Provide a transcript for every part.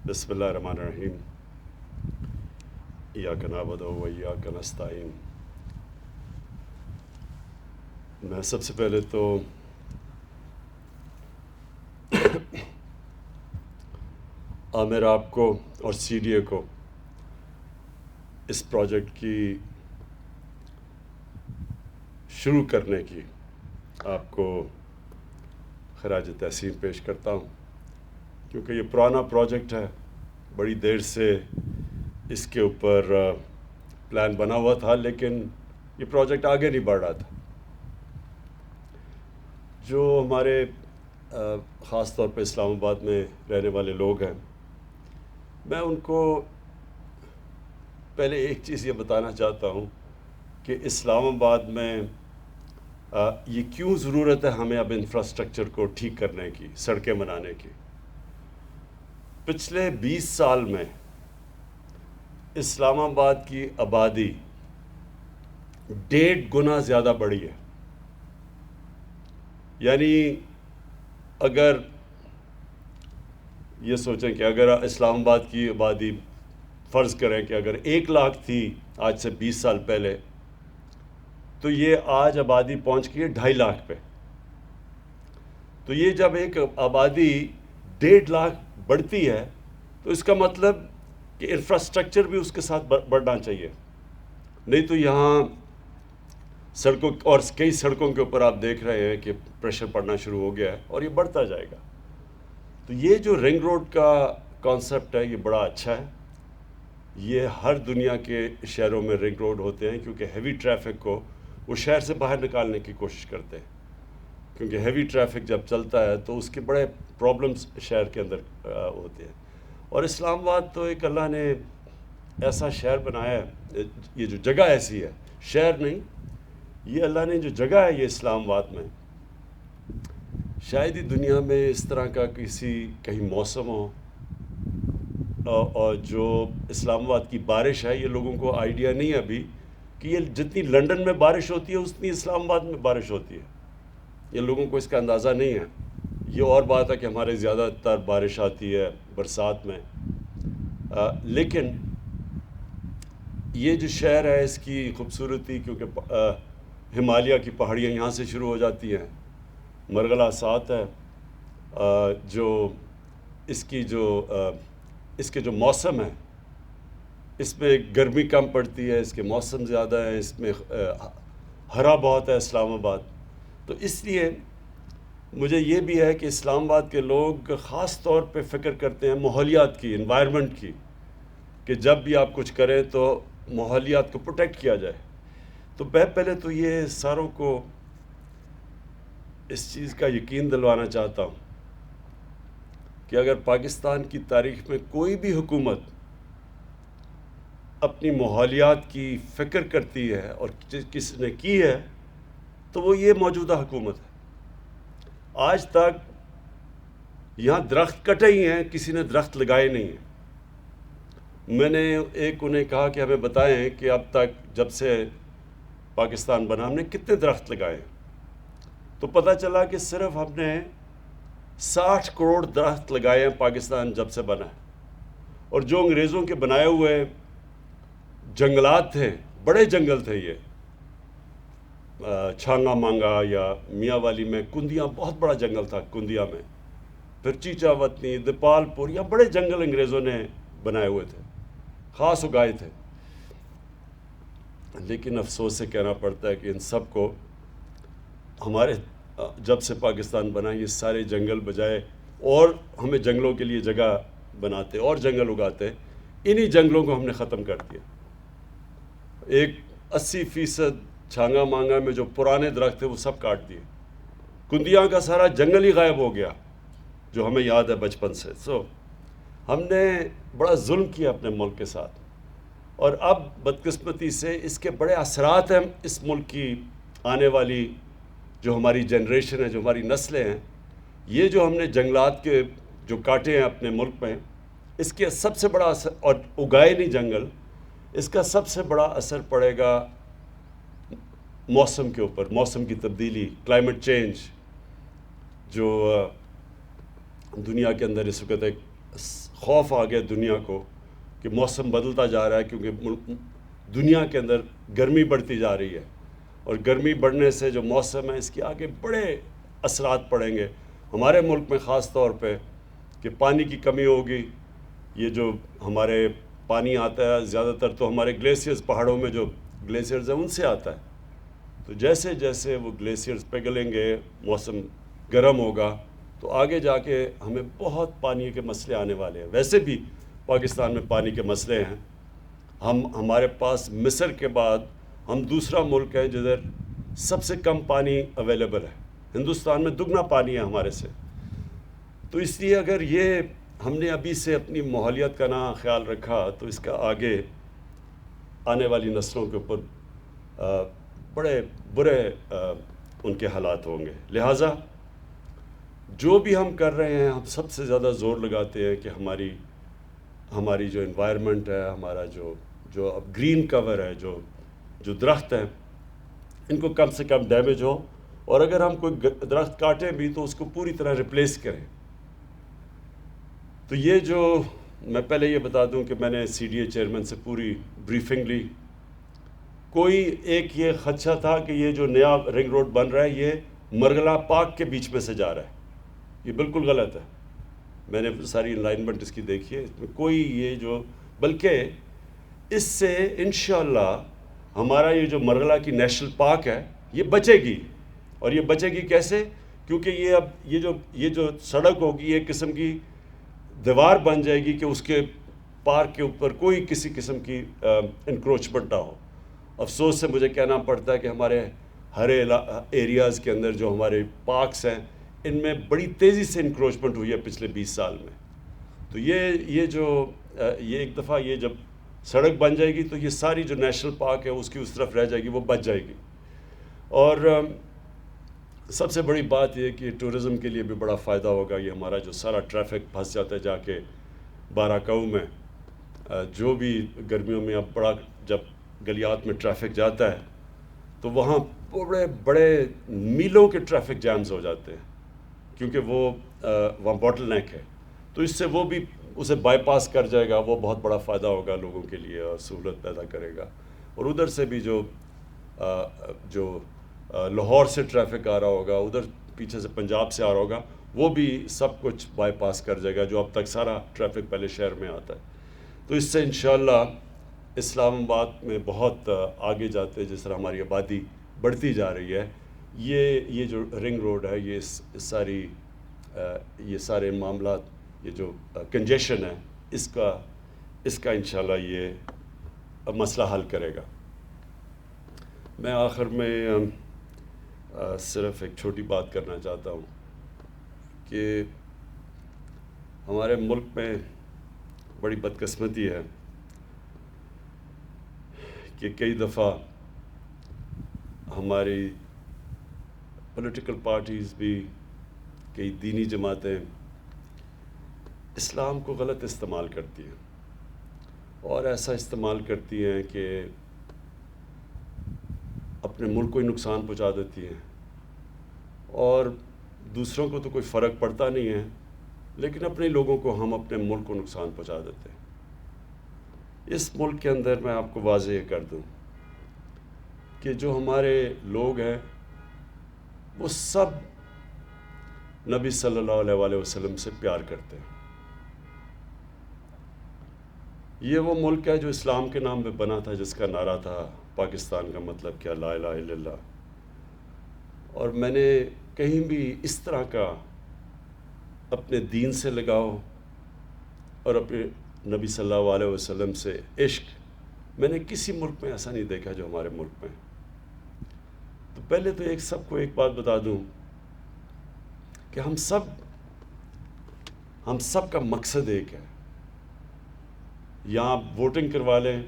بسم اللہ الرحمن الرحیم ایاک نعبد و ایاک نستعین۔ میں سب سے پہلے تو عامر آپ کو اور سی ڈی اے کو اس پروجیکٹ کی شروع کرنے کی آپ کو خراج تحسین پیش کرتا ہوں، کیونکہ یہ پرانا پروجیکٹ ہے، بڑی دیر سے اس کے اوپر پلان بنا ہوا تھا، لیکن یہ پروجیکٹ آگے نہیں بڑھ رہا تھا۔ جو ہمارے خاص طور پہ اسلام آباد میں رہنے والے لوگ ہیں، میں ان کو پہلے ایک چیز یہ بتانا چاہتا ہوں کہ اسلام آباد میں یہ کیوں ضرورت ہے ہمیں اب انفراسٹرکچر کو ٹھیک کرنے کی، سڑکیں بنانے کی۔ پچھلے 20 سال میں اسلام آباد کی آبادی 1.5 گنا زیادہ بڑھی ہے۔ یعنی اگر یہ سوچیں کہ اگر اسلام آباد کی آبادی فرض کریں کہ اگر 1 لاکھ تھی آج سے 20 سال پہلے، تو یہ آج آبادی پہنچ گئی ہے 2.5 لاکھ پہ۔ تو یہ جب ایک آبادی 1.5 لاکھ بڑھتی ہے تو اس کا مطلب کہ انفراسٹرکچر بھی اس کے ساتھ بڑھنا چاہیے، نہیں تو یہاں سڑکوں اور کئی سڑکوں کے اوپر آپ دیکھ رہے ہیں کہ پریشر پڑنا شروع ہو گیا ہے اور یہ بڑھتا جائے گا۔ تو یہ جو رنگ روڈ کا کانسیپٹ ہے یہ بڑا اچھا ہے۔ یہ ہر دنیا کے شہروں میں رنگ روڈ ہوتے ہیں، کیونکہ ہیوی ٹریفک کو وہ شہر سے باہر نکالنے کی کوشش کرتے ہیں، کیونکہ ہیوی ٹریفک جب چلتا ہے تو اس کے بڑے پرابلمس شہر کے اندر ہوتے ہیں۔ اور اسلام آباد تو ایک اللہ نے ایسا شہر بنایا ہے، یہ جو جگہ ایسی ہے، شہر نہیں، یہ اللہ نے جو جگہ ہے یہ اسلام آباد میں، شاید ہی دنیا میں اس طرح کا کہیں موسم ہو، اور جو اسلام آباد کی بارش ہے، یہ لوگوں کو آئیڈیا نہیں ہے ابھی کہ یہ جتنی لنڈن میں بارش ہوتی ہے اتنی اسلام آباد میں بارش ہوتی ہے۔ یہ لوگوں کو اس کا اندازہ نہیں ہے۔ یہ اور بات ہے کہ ہمارے زیادہ تر بارش آتی ہے برسات میں، لیکن یہ جو شہر ہے اس کی خوبصورتی، کیونکہ ہمالیہ کی پہاڑیاں یہاں سے شروع ہو جاتی ہیں، مرغلہ ساتھ ہے، جو اس کے جو موسم ہے، اس میں گرمی کم پڑتی ہے، اس کے موسم زیادہ ہیں، اس میں ہرا بہت ہے اسلام آباد۔ تو اس لیے مجھے یہ بھی ہے کہ اسلام آباد کے لوگ خاص طور پہ فکر کرتے ہیں ماحولیات کی، انوائرمنٹ کی، کہ جب بھی آپ کچھ کریں تو ماحولیات کو پروٹیکٹ کیا جائے۔ تو پہلے تو یہ ساروں کو اس چیز کا یقین دلوانا چاہتا ہوں کہ اگر پاکستان کی تاریخ میں کوئی بھی حکومت اپنی ماحولیات کی فکر کرتی ہے اور کس نے کی ہے تو وہ یہ موجودہ حکومت ہے۔ آج تک یہاں درخت کٹے ہی ہیں، کسی نے درخت لگائے نہیں ہیں۔ میں نے انہیں کہا کہ ہمیں بتائیں کہ اب تک جب سے پاکستان بنا ہم نے کتنے درخت لگائے ہیں، تو پتہ چلا کہ صرف ہم نے 60 کروڑ درخت لگائے ہیں پاکستان جب سے بنا ہے۔ اور جو انگریزوں کے بنائے ہوئے جنگلات تھے، بڑے جنگل تھے، یہ چھانگا مانگا یا میاں والی میں کندیاں، بہت بڑا جنگل تھا کندیا میں، پھر چیچا وطنی، دیپال پور، یا بڑے جنگل انگریزوں نے بنائے ہوئے تھے، خاص اگائے تھے۔ لیکن افسوس سے کہنا پڑتا ہے کہ ان سب کو ہمارے جب سے پاکستان بنا یہ سارے جنگل بجائے اور ہمیں جنگلوں کے لیے جگہ بناتے اور جنگل اگاتے، انہی جنگلوں کو ہم نے ختم کر دیا۔ ایک 80% چھانگا مانگا میں جو پرانے درخت تھے وہ سب کاٹ دیے، کندیاں کا سارا جنگل ہی غائب ہو گیا جو ہمیں یاد ہے بچپن سے۔ ہم نے بڑا ظلم کیا اپنے ملک کے ساتھ، اور اب بدقسمتی سے اس کے بڑے اثرات ہیں اس ملک کی آنے والی جو ہماری جنریشن ہے، جو ہماری نسلیں ہیں، یہ جو ہم نے جنگلات کے جو کاٹے ہیں اپنے ملک میں، اس کے سب سے بڑا اثر، اور اگائے نہیں جنگل، اس کا سب سے بڑا اثر پڑے گا موسم کے اوپر، موسم کی تبدیلی، کلائمیٹ چینج، جو دنیا کے اندر اس وقت ایک خوف آ گیا دنیا کو کہ موسم بدلتا جا رہا ہے، کیونکہ دنیا کے اندر گرمی بڑھتی جا رہی ہے، اور گرمی بڑھنے سے جو موسم ہے اس کے آگے بڑے اثرات پڑیں گے ہمارے ملک میں، خاص طور پہ کہ پانی کی کمی ہوگی. یہ جو ہمارے پانی آتا ہے زیادہ تر تو ہمارے گلیشیئرز، پہاڑوں میں جو گلیشیئرز ہیں ان سے آتا ہے. تو جیسے جیسے وہ گلیشیئرز پگھلیں گے، موسم گرم ہوگا، تو آگے جا کے ہمیں بہت پانی کے مسئلے آنے والے ہیں. ویسے بھی پاکستان میں پانی کے مسئلے ہیں. ہمارے پاس مصر کے بعد ہم دوسرا ملک ہے جدھر سب سے کم پانی اویلیبل ہے. ہندوستان میں دگنا پانی ہے ہمارے سے. تو اس لیے اگر یہ ہم نے ابھی سے اپنی ماحولیات کا نہ خیال رکھا تو اس کا آگے آنے والی نسلوں کے اوپر بڑے برے ان کے حالات ہوں گے. لہٰذا جو بھی ہم کر رہے ہیں، ہم سب سے زیادہ زور لگاتے ہیں کہ ہماری جو انوائرمنٹ ہے، ہمارا جو اب گرین کور ہے، جو درخت ہیں، ان کو کم سے کم ڈیمیج ہو، اور اگر ہم کوئی درخت کاٹیں بھی تو اس کو پوری طرح ریپلیس کریں. تو یہ جو میں پہلے یہ بتا دوں کہ میں نے سی ڈی اے چیئرمین سے پوری بریفنگ لی. کوئی ایک یہ خدشہ تھا کہ یہ جو نیا رنگ روڈ بن رہا ہے یہ مرغلہ پارک کے بیچ میں سے جا رہا ہے. یہ بالکل غلط ہے. میں نے ساری الائنمنٹ اس کی دیکھی ہے، اس میں کوئی یہ بلکہ اس سے انشاءاللہ ہمارا یہ جو مرغلہ کی نیشنل پارک ہے یہ بچے گی. اور یہ بچے گی کیسے؟ کیونکہ یہ اب یہ جو سڑک ہوگی ایک قسم کی دیوار بن جائے گی کہ اس کے پارک کے اوپر کوئی کسی قسم کی انکروچمنٹ نہ ہو. افسوس سے مجھے کہنا پڑتا ہے کہ ہمارے ہر ایریاز کے اندر جو ہمارے پارکس ہیں ان میں بڑی تیزی سے انکروچمنٹ ہوئی ہے پچھلے 20 سال میں. تو یہ ایک دفعہ یہ جب سڑک بن جائے گی تو یہ ساری جو نیشنل پارک ہے اس کی اس طرف رہ جائے گی، وہ بچ جائے گی. اور سب سے بڑی بات یہ کہ ٹورزم کے لیے بھی بڑا فائدہ ہوگا. یہ ہمارا جو سارا ٹریفک پھنس جاتا ہے جا کے باراکاؤ میں، جو بھی گرمیوں میں اب بڑا جب گلیات میں ٹریفک جاتا ہے تو وہاں بڑے بڑے میلوں کے ٹریفک جیمز ہو جاتے ہیں، کیونکہ وہاں باٹل نیک ہے. تو اس سے وہ بھی اسے بائی پاس کر جائے گا. وہ بہت بڑا فائدہ ہوگا لوگوں کے لیے اور سہولت پیدا کرے گا. اور ادھر سے بھی جو لاہور سے ٹریفک آ رہا ہوگا، ادھر پیچھے سے پنجاب سے آ رہا ہوگا، وہ بھی سب کچھ بائی پاس کر جائے گا جو اب تک سارا ٹریفک پہلے شہر میں آتا ہے. تو اس سے انشاءاللہ اسلام آباد میں بہت آگے جاتے، جس طرح ہماری آبادی بڑھتی جا رہی ہے، یہ جو رنگ روڈ ہے یہ سارے معاملات، یہ جو کنجیشن ہے اس کا انشاءاللہ یہ مسئلہ حل کرے گا. میں آخر میں صرف ایک چھوٹی بات کرنا چاہتا ہوں کہ ہمارے ملک میں بڑی بدقسمتی ہے کہ کئی دفعہ ہماری پولیٹیکل پارٹیز بھی، کئی دینی جماعتیں اسلام کو غلط استعمال کرتی ہیں، اور ایسا استعمال کرتی ہیں کہ اپنے ملک کو ہی نقصان پہنچا دیتی ہیں. اور دوسروں کو تو کوئی فرق پڑتا نہیں ہے، لیکن اپنے لوگوں کو ہم اپنے ملک کو نقصان پہنچا دیتے ہیں. اس ملک کے اندر میں آپ کو واضح کر دوں کہ جو ہمارے لوگ ہیں وہ سب نبی صلی اللہ علیہ وآلہ وسلم سے پیار کرتے ہیں. یہ وہ ملک ہے جو اسلام کے نام پہ بنا تھا، جس کا نعرہ تھا پاکستان کا مطلب کیا، لا الہ الا اللہ. اور میں نے کہیں بھی اس طرح کا اپنے دین سے لگاؤ اور اپنے نبی صلی اللہ علیہ وسلم سے عشق میں نے کسی ملک میں ایسا نہیں دیکھا جو ہمارے ملک میں. تو پہلے تو سب کو ایک بات بتا دوں کہ ہم سب کا مقصد ایک ہے. یہاں ووٹنگ کروا لیں،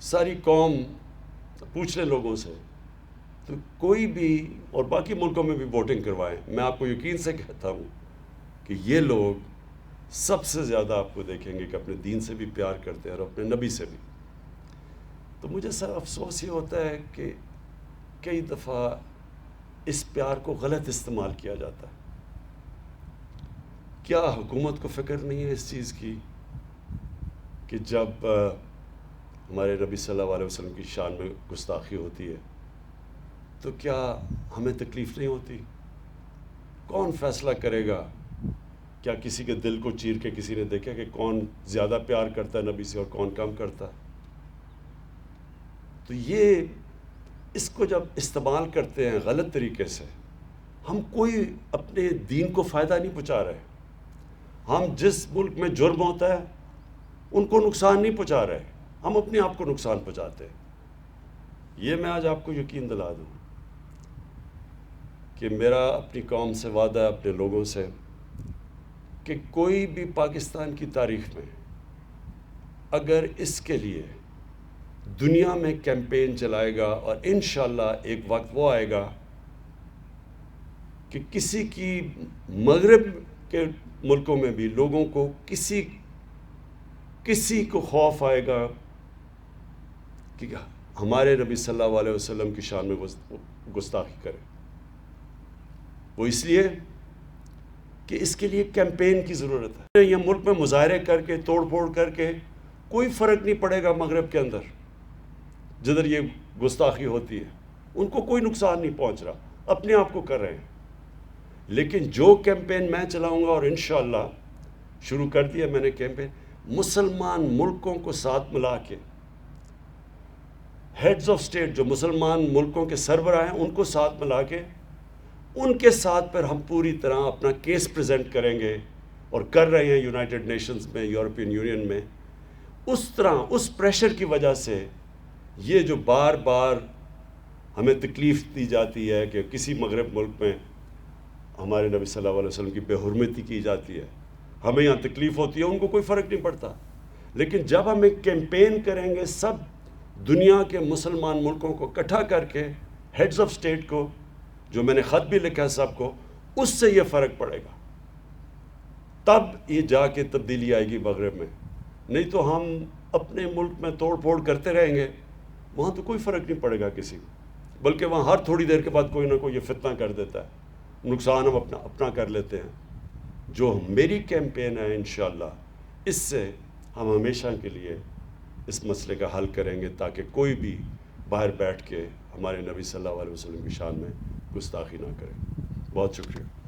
ساری قوم پوچھ لیں لوگوں سے، تو کوئی بھی، اور باقی ملکوں میں بھی ووٹنگ کروائیں، میں آپ کو یقین سے کہتا ہوں کہ یہ لوگ سب سے زیادہ آپ کو دیکھیں گے کہ اپنے دین سے بھی پیار کرتے ہیں اور اپنے نبی سے بھی. تو مجھے سر افسوس یہ ہوتا ہے کہ کئی دفعہ اس پیار کو غلط استعمال کیا جاتا ہے. کیا حکومت کو فکر نہیں ہے اس چیز کی کہ جب ہمارے نبی صلی اللہ علیہ وسلم کی شان میں گستاخی ہوتی ہے تو کیا ہمیں تکلیف نہیں ہوتی؟ کون فیصلہ کرے گا؟ کیا کسی کے دل کو چیر کے کسی نے دیکھا کہ کون زیادہ پیار کرتا ہے نبی سے اور کون کم کرتا ہے؟ تو یہ اس کو جب استعمال کرتے ہیں غلط طریقے سے، ہم کوئی اپنے دین کو فائدہ نہیں پہنچا رہے. ہم جس ملک میں جرم ہوتا ہے ان کو نقصان نہیں پہنچا رہے، ہم اپنے آپ کو نقصان پہنچاتے ہیں. یہ میں آج آپ کو یقین دلا دوں کہ میرا اپنی قوم سے وعدہ ہے، اپنے لوگوں سے، کہ کوئی بھی پاکستان کی تاریخ میں اگر اس کے لیے دنیا میں کیمپین چلائے گا، اور انشاءاللہ ایک وقت وہ آئے گا کہ کسی کی مغرب کے ملکوں میں بھی لوگوں کو کسی کو خوف آئے گا کہ ہمارے نبی صلی اللہ علیہ وسلم کی شان میں گستاخی کرے. وہ اس لیے کہ اس کے لیے کیمپین کی ضرورت ہے. یہ ملک میں مظاہرے کر کے توڑ پھوڑ کر کے کوئی فرق نہیں پڑے گا. مغرب کے اندر جدھر یہ گستاخی ہوتی ہے ان کو کوئی نقصان نہیں پہنچ رہا، اپنے آپ کو کر رہے ہیں. لیکن جو کیمپین میں چلاؤں گا، اور انشاءاللہ شروع کر دیا میں نے کیمپین، مسلمان ملکوں کو ساتھ ملا کے، ہیڈز آف سٹیٹ جو مسلمان ملکوں کے سربراہ ہیں ان کو ساتھ ملا کے، ان کے ساتھ پر ہم پوری طرح اپنا کیس پریزنٹ کریں گے، اور کر رہے ہیں یونائٹڈ نیشنز میں، یورپین یونین میں. اس طرح اس پریشر کی وجہ سے یہ جو بار بار ہمیں تکلیف دی جاتی ہے کہ کسی مغرب ملک میں ہمارے نبی صلی اللہ علیہ وسلم کی بے حرمتی کی جاتی ہے، ہمیں یہاں تکلیف ہوتی ہے، ان کو کوئی فرق نہیں پڑتا. لیکن جب ہم ایک کیمپین کریں گے سب دنیا کے مسلمان ملکوں کو اکٹھا کر کے، ہیڈز آف سٹیٹ کو، جو میں نے خط بھی لکھا ہے سب کو، اس سے یہ فرق پڑے گا. تب یہ جا کے تبدیلی آئے گی مغرب میں. نہیں تو ہم اپنے ملک میں توڑ پھوڑ کرتے رہیں گے، وہاں تو کوئی فرق نہیں پڑے گا کسی کو، بلکہ وہاں ہر تھوڑی دیر کے بعد کوئی نہ کوئی یہ فتنہ کر دیتا ہے، نقصان ہم اپنا کر لیتے ہیں. جو میری کیمپین ہے انشاءاللہ، اس سے ہم ہمیشہ کے لیے اس مسئلے کا حل کریں گے، تاکہ کوئی بھی باہر بیٹھ کے ہمارے نبی صلی اللہ علیہ وسلم کی شان میں گستاخی نہ کرے. بہت شکریہ.